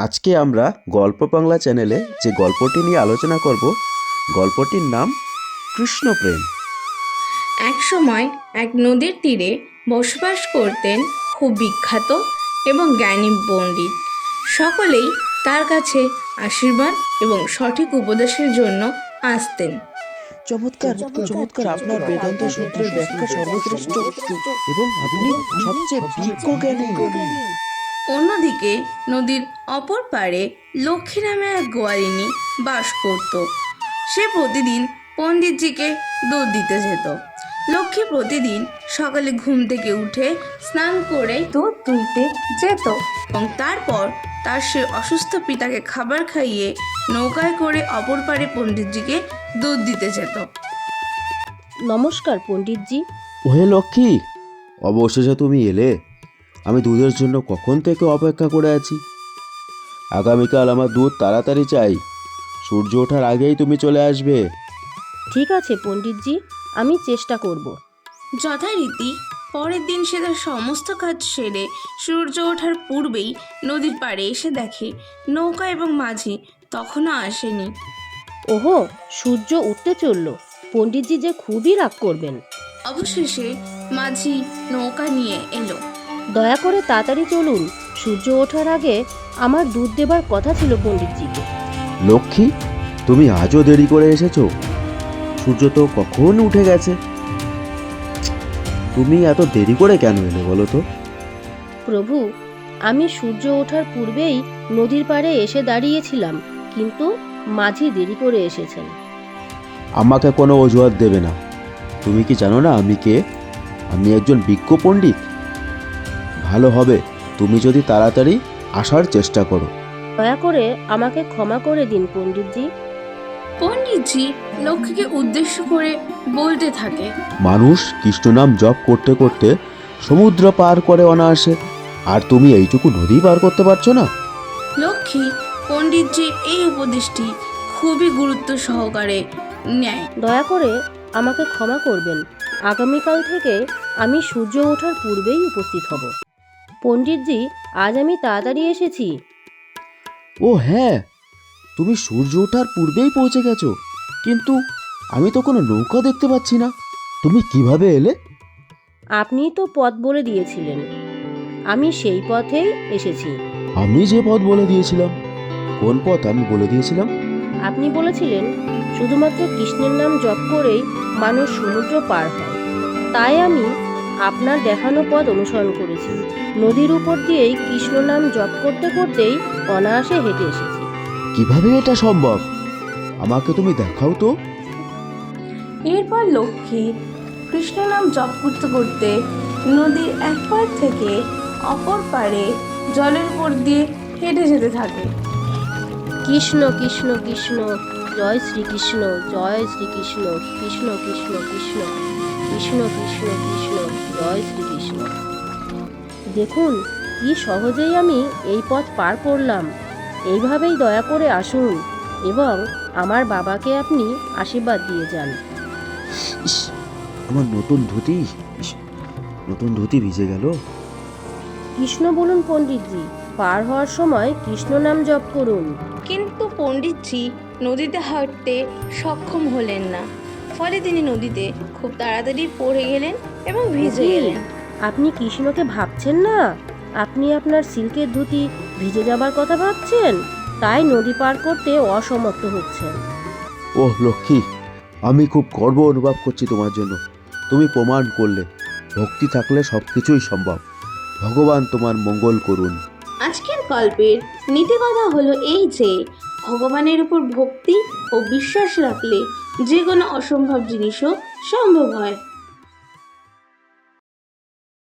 আজকে আমরা গল্প বাংলা চ্যানেলে যে গল্পটি নিয়ে আলোচনা করব, গল্পটির নাম কৃষ্ণপ্রেম। এক সময় এক নদীর তীরে বসবাস করতেন খুব বিখ্যাত এবং জ্ঞানী পণ্ডিত। সকলেই তার কাছে আশীর্বাদ এবং সঠিক উপদেশের জন্য আসতেন। চমৎকার চমৎকার, আপনার বেদান্ত সূত্রের ব্যাখ্যা সর্বশ্রেষ্ঠ এবং আপনি সবচেয়ে বিজ্ঞ জ্ঞানী। অন্যদিকে নদীর অপর পাড়ে লক্ষ্মী নামে এক গোয়ালিনী বাস করত। সে প্রতিদিন পণ্ডিতজিকে দুধ দিতে যেত। লক্ষ্মী প্রতিদিন সকালে ঘুম থেকে উঠে স্নান করে দুধ দুইতে যেত এবং তারপর তার সে অসুস্থ পিতাকে খাবার খাইয়ে নৌকায় করে অপর পাড়ে পণ্ডিতজিকে দুধ দিতে যেত। নমস্কার পণ্ডিতজি। ওহে লক্ষ্মী, অবশেষে তুমি এলে। আমি দুধের জন্য কখন থেকে অপেক্ষা করে আছি। আগামীকাল আমার দুধ তাড়াতাড়ি চাই। সূর্য ওঠার আগেই তুমি চলে আসবে। ঠিক আছে পণ্ডিতজি, আমি চেষ্টা করব। যথারীতি পরের দিন সে তার সমস্ত কাজ সেরে সূর্য ওঠার পূর্বেই নদীর পাড়ে এসে দেখে নৌকা এবং মাঝি তখনও আসেনি। ওহো, সূর্য উঠতে চলল। পণ্ডিতজি যে খুবই রাগ করবেন। অবশেষে মাঝি নৌকা নিয়ে এলো। দয়া করে তাড়াতাড়ি চলুন, সূর্য ওঠার আগে আমার দুধ দেবার কথা ছিল পণ্ডিতজিকে। লক্ষ্মী, তুমি আজও দেরি করে এসেছো। সূর্য তো কখন উঠে গেছে। তুমি এত দেরি করে কেন এলে বলো তো? প্রভু, আমি সূর্য ওঠার পূর্বেই নদীর পাড়ে এসে দাঁড়িয়েছিলাম, কিন্তু মাঝি দেরি করে এসেছেন। আমাকে কোনো অজুহাত দেবে না। তুমি কি জানো না আমি কে? আমি একজন বিজ্ঞ পণ্ডিত। ভালো হবে তুমি যদি তাড়াতাড়ি আসার চেষ্টা করো। দয়া করে আমাকে ক্ষমা করে দিন পণ্ডিতজি। পণ্ডিতজি লক্ষ্মীকে উদ্দেশ্য করে বলতে থাকে, মানুষ কৃষ্ণ নাম জপ করতে করতে সমুদ্র পার করে অনায়াসে, আর তুমি এইটুকু নদী পার করতে পারছো না। লক্ষ্মী পণ্ডিতজির এই উপদেশটি খুবই গুরুত্ব সহকারে নেয়। দয়া করে আমাকে ক্ষমা করবেন। আগামীকাল থেকে আমি সূর্য ওঠার পূর্বেই উপস্থিত হব। পণ্ডিতজি, আজ আমি তাড়াতাড়ি এসেছি। ও হ্যাঁ, তুমি সূর্য ওঠার পূর্বেই পৌঁছে গেছো, কিন্তু আমি তো কোনো নৌকা দেখতে পাচ্ছি না। তুমি কিভাবে এলে? আপনিই তো পথ বলে দিয়েছিলেন, আমি সেই পথেই এসেছি। আমি যে পথ বলে দিয়েছিলাম? কোন পথ আমি বলে দিয়েছিলাম? আপনি বলেছিলেন শুধুমাত্র কৃষ্ণের নাম জপ করেই মানুষ সমুদ্র পার হয়। তাই আমি আপনার দেখানো পথ অনুসরণ করেছি। নদীর উপর দিয়েই কৃষ্ণ নাম জপ করতে করতেই অনায়াসে হেঁটে এসেছি। কিভাবে এটা সম্ভব? আমাকে তুমি দেখাও তো। এরপর লক্ষ্মী কৃষ্ণ নাম জপ করতে করতে নদীর এক পাড় থেকে অপর পাড়ে জলের উপর দিয়ে হেঁটে যেতে থাকে। কৃষ্ণ কৃষ্ণ কৃষ্ণ, জয় শ্রীকৃষ্ণ, জয় শ্রীকৃষ্ণ, কৃষ্ণ কৃষ্ণ কৃষ্ণ, কৃষ্ণ কৃষ্ণ কৃষ্ণ, জয় শ্রীকৃষ্ণ। দেখুন কি সহজেই আমি এই পথ পার করলাম। এইভাবেই দয়া করে আসুন এবং আমার বাবাকে আপনি আশীর্বাদ দিয়ে যান। ইস, আমার নতুন ধুতি, নতুন ধুতি ভিজে গেল। কৃষ্ণ বলুন পণ্ডিতজি, পার হওয়ার সময় কৃষ্ণ নাম জপ করুন। কিন্তু পণ্ডিতজি নদীতে হাঁটতে সক্ষম হলেন না, ফলে তিনি নদীতে খুব তাড়াতাড়ি পড়ে গেলেন এবং ভিজে গেলেন। আপনি কৃষ্ণকে ভাবছেন না, আপনি আপনার সিল্কের ধুতি ভিজে যাবার কথা ভাবছেন, তাই নদী পার করতে অসমর্থ হচ্ছেন। ওহ লক্ষ্মী, আমি খুব গর্ব অনুভব করছি তোমার জন্য। তুমি প্রমাণ করলে ভক্তি থাকলে সব কিছুই সম্ভব। ভগবান তোমার মঙ্গল করুন। আজকের গল্পের নীতিকথা হলো এই যে ভগবানের উপর ভক্তি ও বিশ্বাস রাখলে যে কোনো অসম্ভব জিনিসও সম্ভব হয়।